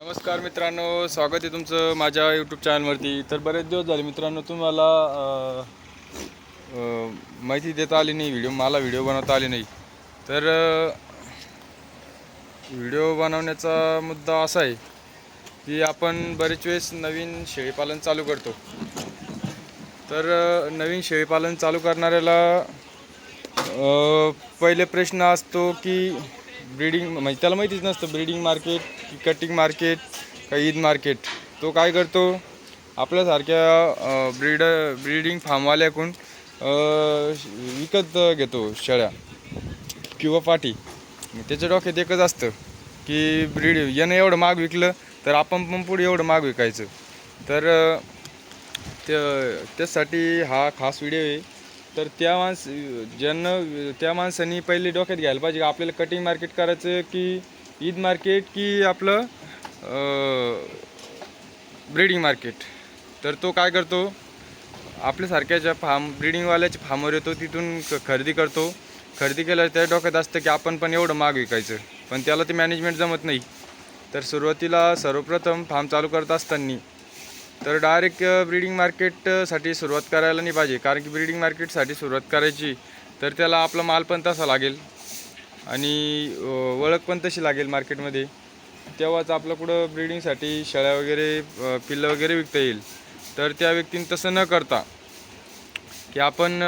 नमस्कार मित्रांनो, स्वागत आहे तुमचं माझ्या यूट्यूब चॅनलवरती. तर बरेच दिवस झाले मित्रांनो तुम्हाला माहिती देता आली नाही, मला व्हिडिओ बनवता आली नाही. तर व्हिडिओ बनवण्याचा मुद्दा असा आहे की आपण बरेच वेळेस नवीन शेळीपालन चालू करतो. तर नवीन शेळीपालन चालू करणाऱ्याला पहिले प्रश्न असतो की ब्रीडिंग, म्हणजे त्याला माहितीच नसतं ब्रीडिंग मार्केट की कटिंग मार्केट का ईद मार्केट. तो काय करतो, आपल्यासारख्या ब्रीडिंग फार्मवाल्याकडून विकत घेतो शेळ्या किंवा पाटी. त्याच्या डोक्यात एकच असतं की यानं एवढं महाग विकलं तर आपण पण पुढे एवढं महाग विकायचं. तर त्यासाठी हा खास व्हिडिओ आहे. तर त्या माणसांनी पहिले डोक्यात घ्यायला पाहिजे की आपल्याला कटिंग मार्केट करायचं की ईद मार्केट की आपलं ब्रीडिंग मार्केट. तर तो काय करतो, आपल्यासारख्याच्या ब्रीडिंगवाल्याच्या फार्मवर येतो, तिथून खरेदी करतो. खरेदी केल्यावर त्या डोक्यात असतं की आपण पण एवढं महाग विकायचं, पण त्याला ते मॅनेजमेंट जमत नाही. तर सुरुवातीला सर्वप्रथम फार्म चालू करत असताना तर डायरेक्ट ब्रीडिंग मार्केटसाठी सुरुवात करायला नाही पाहिजे. कारण की ब्रीडिंग मार्केटसाठी सुरुवात करायची तर त्याला आपला माल पण तसा लागेल आणि ओळख पण तशी लागेल मार्केटमध्ये. तेव्हाच आपलं कुठं ब्रीडिंगसाठी शेळ्या वगैरे पिल्लं वगैरे विकता येईल. तर त्या व्यक्तीने तसं न करता की आपण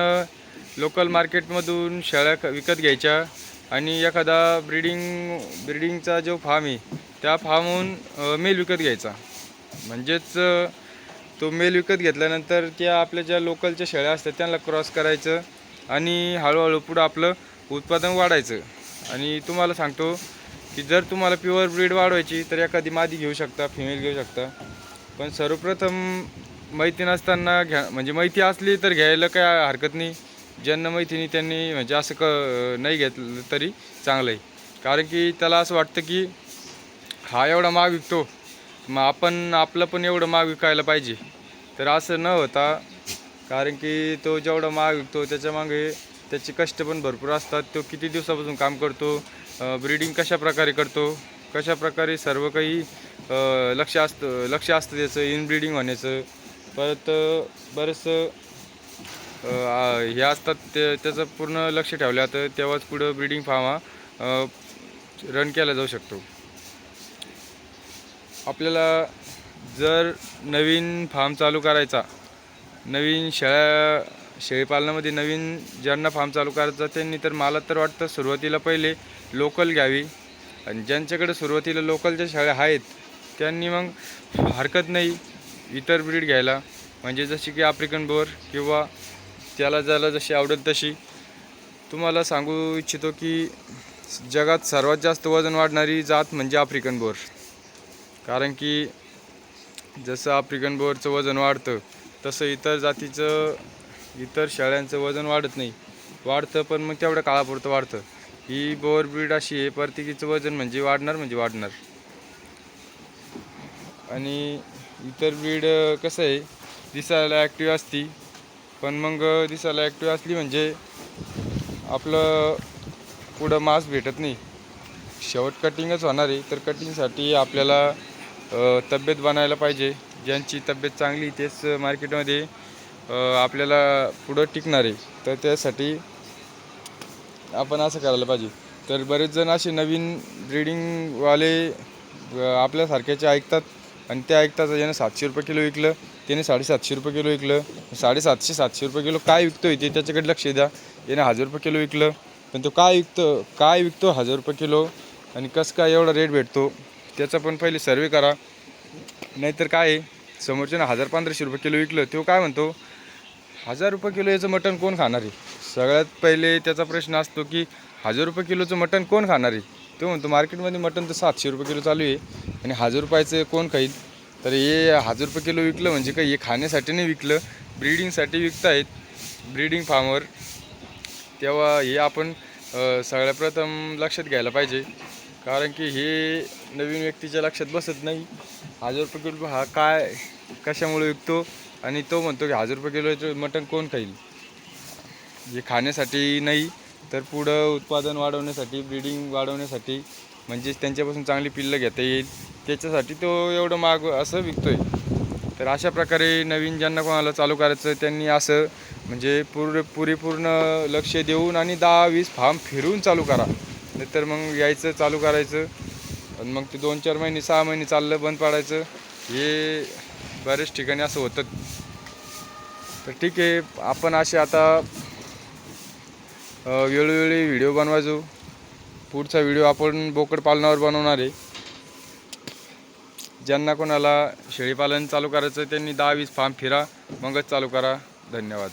लोकल मार्केटमधून शेळ्या विकत घ्यायच्या आणि एखादा ब्रीडिंगचा जो फार्म आहे त्या फार्महून मेल विकत घ्यायचा. म्हणजेच तो मेल विकत घेतल्यानंतर त्या आपल्या ज्या लोकलच्या शेळ्या असतात त्यांना क्रॉस करायचं आणि हळूहळू पुढं आपलं उत्पादन वाढायचं. आणि तुम्हाला सांगतो की जर तुम्हाला प्युअर ब्रीड वाढवायची तर एखादी मादी घेऊ शकता, फिमेल घेऊ शकता. पण सर्वप्रथम माहिती नसताना म्हणजे माहिती असली तर घ्यायला काय हरकत नाही. ज्यांना माहिती नाही त्यांनी म्हणजे असं नाही घेतलं तरी चांगलं आहे. कारण की त्याला असं वाटतं की हा एवढा महाग विकतो, मग आपण आपलं पण एवढं महाग विकायला पाहिजे. तर असं न होता, कारण की तो जेवढा महाग विकतो त्याच्यामागे त्याचे कष्ट पण भरपूर असतात. तो किती दिवसापासून काम करतो, ब्रीडिंग कशा प्रकारे करतो, कशा प्रकारे सर्व काही लक्ष असतं त्याचं इन ब्रीडिंग होण्याचं. परत बरंचसं हे असतात त्याचं पूर्ण लक्ष ठेवलं जातं, तेव्हाच पुढं ब्रीडिंग फार्म हा रन केला जाऊ शकतो. आपल्याला जर नवीन फार्म चालू करायचा, नवीन शेळीपालनामध्ये नवीन ज्यांना फार्म चालू करायचा त्यांनी तर मला तर वाटतं सुरुवातीला पहिले लोकल घ्यावी. आणि ज्यांच्याकडे सुरुवातीला लोकलच्या शेळ्या आहेत त्यांनी मग हरकत नाही इतर ब्रीड घ्यायला, म्हणजे जशी की आफ्रिकन बोर किंवा ज्याला जशी आवडेल तशी. तुम्हाला सांगू इच्छितो की जगात सर्वात जास्त वजन वाढणारी जात म्हणजे आफ्रिकन बोर. कारण की जसं आफ्रिकन बोरचं वजन वाढतं तसं इतर शेळ्यांचं वजन वाढत नाही. वाढतं पण मग तेवढं काळापुरतं वाढतं. ही बोर ब्रीड अशी आहे, प्रत्येकीचं वजन म्हणजे वाढणार. आणि इतर ब्रीड कसं आहे, दिसायला ॲक्टिव्ह असती, पण मग दिसायला ॲक्टिव्ह असली म्हणजे आपलं पुढं मांस भेटत नाही. शेवट कटिंगच होणार आहे. तर कटिंगसाठी आपल्याला तब्येत बनायला पाहिजे. ज्यांची तब्येत चांगली तेच मार्केटमध्ये आपल्याला पुढं टिकणार आहे. तर त्यासाठी आपण असं करायला पाहिजे. तर बरेच जण असे नवीन ब्रीडिंगवाले आपल्यासारख्याचे ऐकतात आणि ते ऐकतात ज्यानं 700 रुपये किलो विकलं त्याने 750 रुपये किलो विकलं. 750 रुपये किलो काय विकतोय ते त्याच्याकडे लक्ष द्या. याने 1000 रुपये किलो विकलं, पण तो काय विकतो 1000 रुपये किलो आणि कसं काय एवढा रेट भेटतो त्याचा पण पहिले सर्वे करा. नाहीतर काय आहे, समोरच्यानं 1000-1500 रुपये किलो विकलं, तो काय म्हणतो 1000 रुपये किलो याचं मटण कोण खाणार आहे. सगळ्यात पहिले त्याचा प्रश्न असतो की 1000 रुपये किलोचं मटण कोण खाणार आहे. तो म्हणतो मार्केटमध्ये मटण तर 700 रुपये किलो चालू आहे आणि 1000 रुपयाचं कोण खाईल. तर हे 1000 रुपये किलो विकलं म्हणजे काही हे खाण्यासाठी नाही विकलं, ब्रीडिंगसाठी विकतायत ब्रीडिंग फार्मवर. तेव्हा हे आपण सगळ्यात प्रथम लक्षात घ्यायला पाहिजे. कारण की हे नवीन व्यक्तीच्या लक्षात बसत नाही. 1000 रुपये किलो हा काय कशामुळे विकतो आणि तो म्हणतो की 1000 रुपये किलोचं मटण कोण खाईल. हे खाण्यासाठी नाही तर पुढं उत्पादन वाढवण्यासाठी, ब्रीडिंग वाढवण्यासाठी, म्हणजेच त्यांच्यापासून चांगली पिल्लं घेता येईल त्याच्यासाठी तो एवढं महाग असं विकतोय. तर अशा प्रकारे नवीन ज्यांना कोणाला चालू करायचं त्यांनी असं म्हणजे पुरेपूर्ण लक्ष देऊन आणि 10-20 फार्म फिरून चालू करा. नाहीतर मग यायचं चालू करायचं आणि मग ते 2-4 महिने 6 महिने चाललं बंद पाडायचं. हे बरेच ठिकाणी असं होतं. तर ठीक आहे, आपण असे आता वेळोवेळी व्हिडिओ बनवायचो. पुढचा व्हिडिओ आपण बोकड पालनावर बनवणार आहे. ज्यांना कोणाला शेळीपालन चालू करायचं त्यांनी 10-20 फार्म फिरा, मगच चालू करा. धन्यवाद.